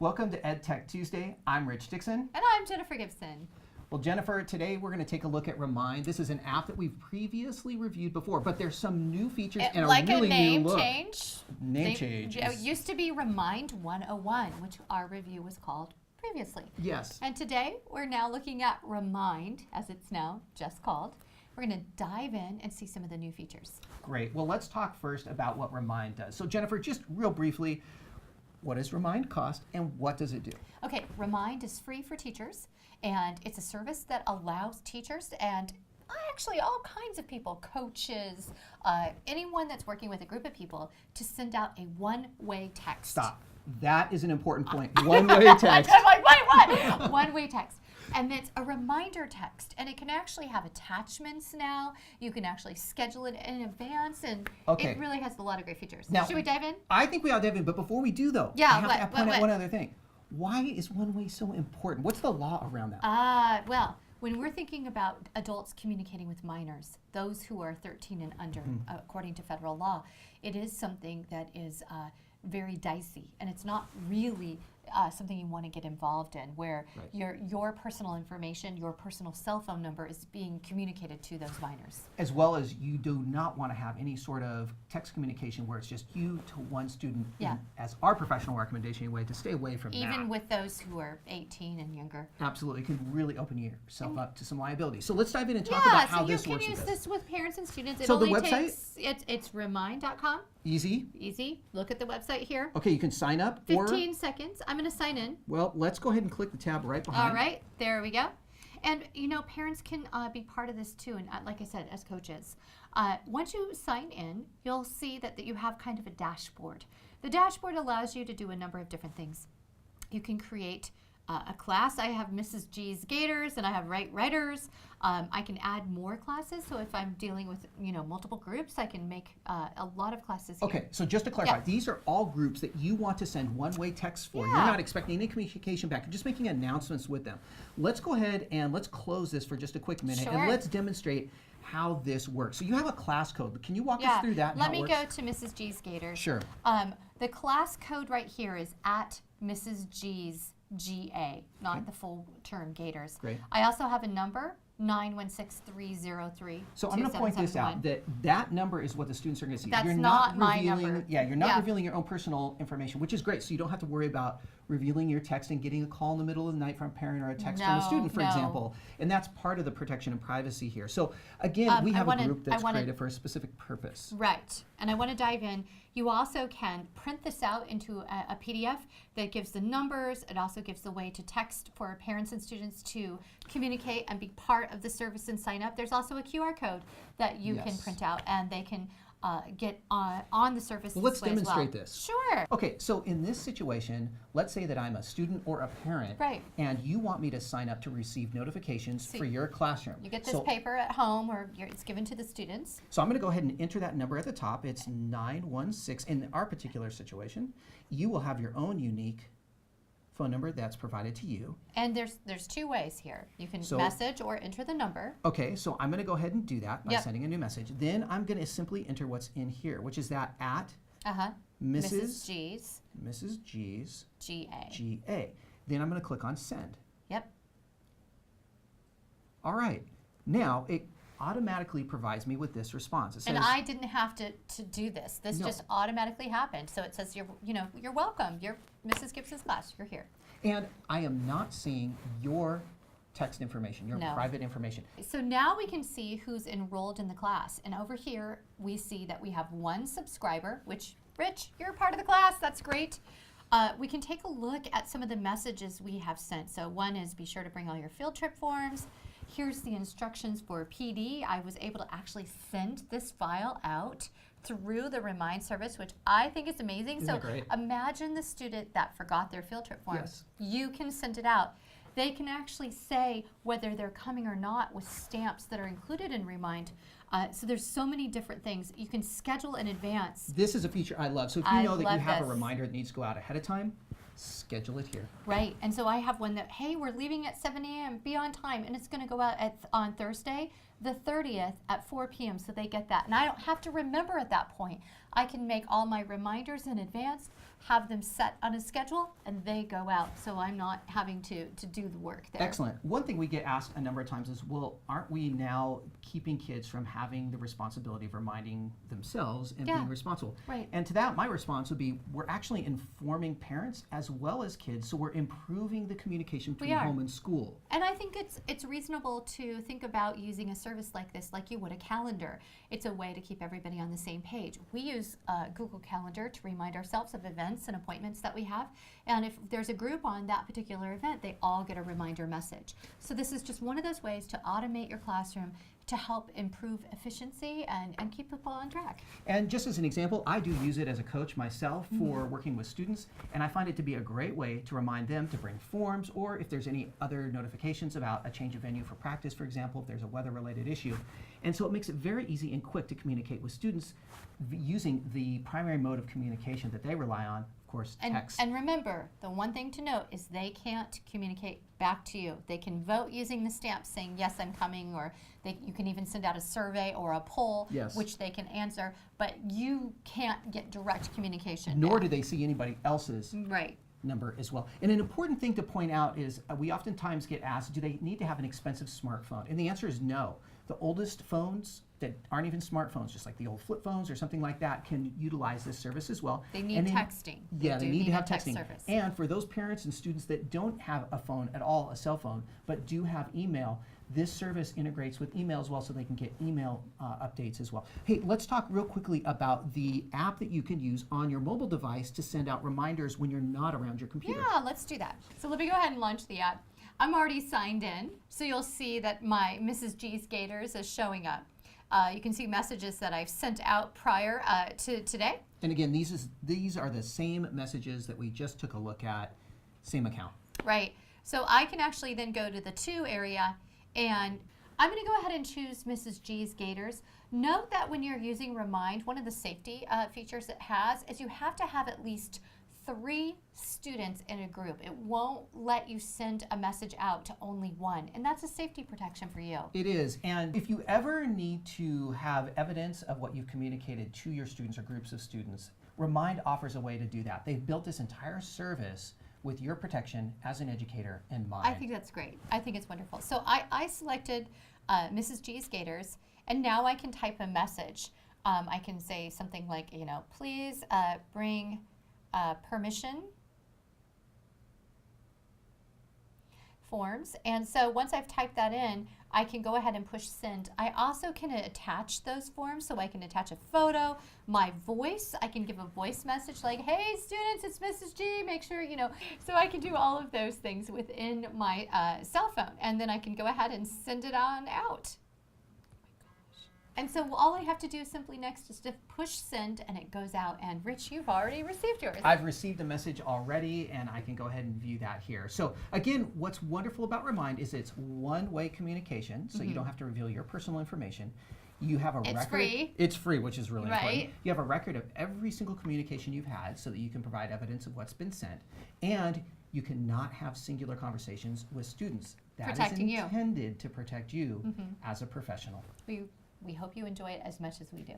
Welcome to EdTech Tuesday. I'm Rich Dixon. And I'm Jennifer Gibson. Well, Jennifer, today we're going to take a look at Remind. This is an app that we've previously reviewed before, but there's some new features and like a really a name new look. change. Name change. It used to be Remind 101, which our review was called previously. Yes. And today we're now looking at Remind, as it's now just called. We're going to dive in and see some of the new features. Great. Well, let's talk first about what Remind does. So, Jennifer, just real briefly, what does Remind cost and what does it do? Okay, Remind is free for teachers, and it's a service that allows teachers and actually all kinds of people, coaches, anyone that's working with a group of people, to send out a one-way text. Stop. That is an important point. One-way text. I'm like, wait, what? One-way text. And it's a reminder text, and it can actually have attachments now. You can actually schedule it in advance, and it really has a lot of great features. Now, should we dive in? I think we ought to dive in, but before we do, though, I have to point out one other thing. Why is one-way so important? What's the law around that? Well, when we're thinking about adults communicating with minors, those who are 13 and under, according to federal law, it is something that is very dicey, and it's not really something you want to get involved in, where your personal information, your personal cell phone number is being communicated to those minors. As well as you do not want to have any sort of text communication where it's just you to one student, as our professional recommendation anyway, to stay away from that. Even with those who are 18 and younger. Absolutely. It can really open yourself up to some liability. So let's dive in and talk about how this works. You can use this with parents and students. So the website? It's remind.com. Easy. Easy. Look at the website here. Okay, you can sign up. 15 seconds. I'm going to sign in. Well, let's go ahead and click the tab right behind. All right, there we go. And you know, parents can be part of this too. And like I said, as coaches, once you sign in, you'll see that you have kind of a dashboard. The dashboard allows you to do a number of different things. You can create a class. I have Mrs. G's Gators, and I have Writers. I can add more classes. So if I'm dealing with multiple groups, I can make a lot of classes here. Okay, so just to clarify, these are all groups that you want to send one-way text for. You're not expecting any communication back. You're just making announcements with them. Let's go ahead and let's close this for just a quick minute, and let's demonstrate how this works. So you have a class code. Can you walk us through that? Let me go to Mrs. G's Gators. Sure. The class code right here is at Mrs. G's GA, not the full term Gators. Great. I also have a number, 916-303. So I'm going to point this out, that number is what the students are going to see. That's you're not my number. Yeah, you're not revealing your own personal information, which is great. So you don't have to worry about revealing your text and getting a call in the middle of the night from a parent or a text from a student, for example. And that's part of the protection and privacy here. So again, we have a group that's created for a specific purpose. Right. And I want to dive in. You also can print this out into a PDF that gives the numbers. It also gives the way to text for parents and students to communicate and be part of the service and sign up. There's also a QR code that you can print out, and they can get on the service. Well, let's demonstrate this. Sure. Okay, so in this situation, let's say that I'm a student or a parent, and you want me to sign up to receive notifications for your classroom. You get this paper at home, or it's given to the students. So I'm going to go ahead and enter that number at the top. It's 916. In our particular situation, you will have your own unique phone number that's provided to you. And there's two ways here. You can message or enter the number. Okay, so I'm going to go ahead and do that by sending a new message. Then I'm going to simply enter what's in here, which is that at Mrs. G's GA. Then I'm going to click on send. Yep. All right. Now it automatically provides me with this response. It says, and I didn't have to do this. This just automatically happened. So it says you're welcome. You're Mrs. Gibson's class. You're here. And I am not seeing your text information, your private information. So now we can see who's enrolled in the class. And over here we see that we have one subscriber, which, Rich, you're a part of the class. That's great. We can take a look at some of the messages we have sent. So one is, be sure to bring all your field trip forms. Here's the instructions for PD. I was able to actually send this file out through the Remind service, which I think is amazing. Isn't it great? Imagine the student that forgot their field trip form. You can send it out. They can actually say whether they're coming or not with stamps that are included in Remind. So there's so many different things. You can schedule in advance. This is a feature I love. So if you know that you have a reminder that needs to go out ahead of time, schedule it here. Right, and so I have one that, hey, we're leaving at 7 a.m., be on time, and it's going to go out on Thursday. the 30th at 4 p.m. so they get that. And I don't have to remember at that point. I can make all my reminders in advance, have them set on a schedule, and they go out. So I'm not having to do the work there. Excellent. One thing we get asked a number of times is, well, aren't we now keeping kids from having the responsibility of reminding themselves and being responsible? Right. And to that, my response would be, we're actually informing parents as well as kids, so we're improving the communication between home and school. And I think it's reasonable to think about using a service like this like you would a calendar. It's a way to keep everybody on the same page. We use Google Calendar to remind ourselves of events and appointments that we have. And if there's a group on that particular event, they all get a reminder message. So this is just one of those ways to automate your classroom to help improve efficiency and keep people on track. And just as an example, I do use it as a coach myself for working with students, and I find it to be a great way to remind them to bring forms, or if there's any other notifications about a change of venue for practice, for example, if there's a weather-related issue. And so it makes it very easy and quick to communicate with students using the primary mode of communication that they rely on, of course, text. And remember, the one thing to note is they can't communicate back to you. They can vote using the stamp saying, yes, I'm coming, or you can even send out a survey or a poll, which they can answer, but you can't get direct communication. Nor do they see anybody else's right. number as well. And an important thing to point out is we oftentimes get asked, do they need to have an expensive smartphone? And the answer is no. The oldest phones that aren't even smartphones, just like the old flip phones or something like that, can utilize this service as well. They need texting. Yeah, they need to have texting. Service. And for those parents and students that don't have a phone at all, a cell phone, but do have email, this service integrates with email as well, so they can get email updates as well. Hey, let's talk real quickly about the app that you can use on your mobile device to send out reminders when you're not around your computer. Yeah, let's do that. So let me go ahead and launch the app. I'm already signed in, so you'll see that my Mrs. G's Gators is showing up. You can see messages that I've sent out prior to today. And again, these are the same messages that we just took a look at, same account. Right. So I can actually then go to the To area, and I'm going to go ahead and choose Mrs. G's Gators. Note that when you're using Remind, one of the safety features it has is you have to have at least 3 students in a group. It won't let you send a message out to only one, and that's a safety protection for you. It is, and if you ever need to have evidence of what you've communicated to your students or groups of students, Remind offers a way to do that. They've built this entire service with your protection as an educator in mind. I think that's great. I think it's wonderful. So I selected Mrs. G's Gators, and now I can type a message. I can say something like, please bring permission forms. And so once I've typed that in, I can go ahead and push send. I also can attach those forms, so I can attach a photo, my voice. I can give a voice message like, hey students, it's Mrs. G, make sure, so I can do all of those things within my cell phone, and then I can go ahead and send it on out. And so all I have to do simply next is to push send, and it goes out. And Rich, you've already received yours. I've received a message already, and I can go ahead and view that here. So again, what's wonderful about Remind is it's one-way communication, so you don't have to reveal your personal information. You have a record. It's free. It's free, which is really important. You have a record of every single communication you've had, so that you can provide evidence of what's been sent. And you cannot have singular conversations with students. That is intended to protect you as a professional. We hope you enjoy it as much as we do.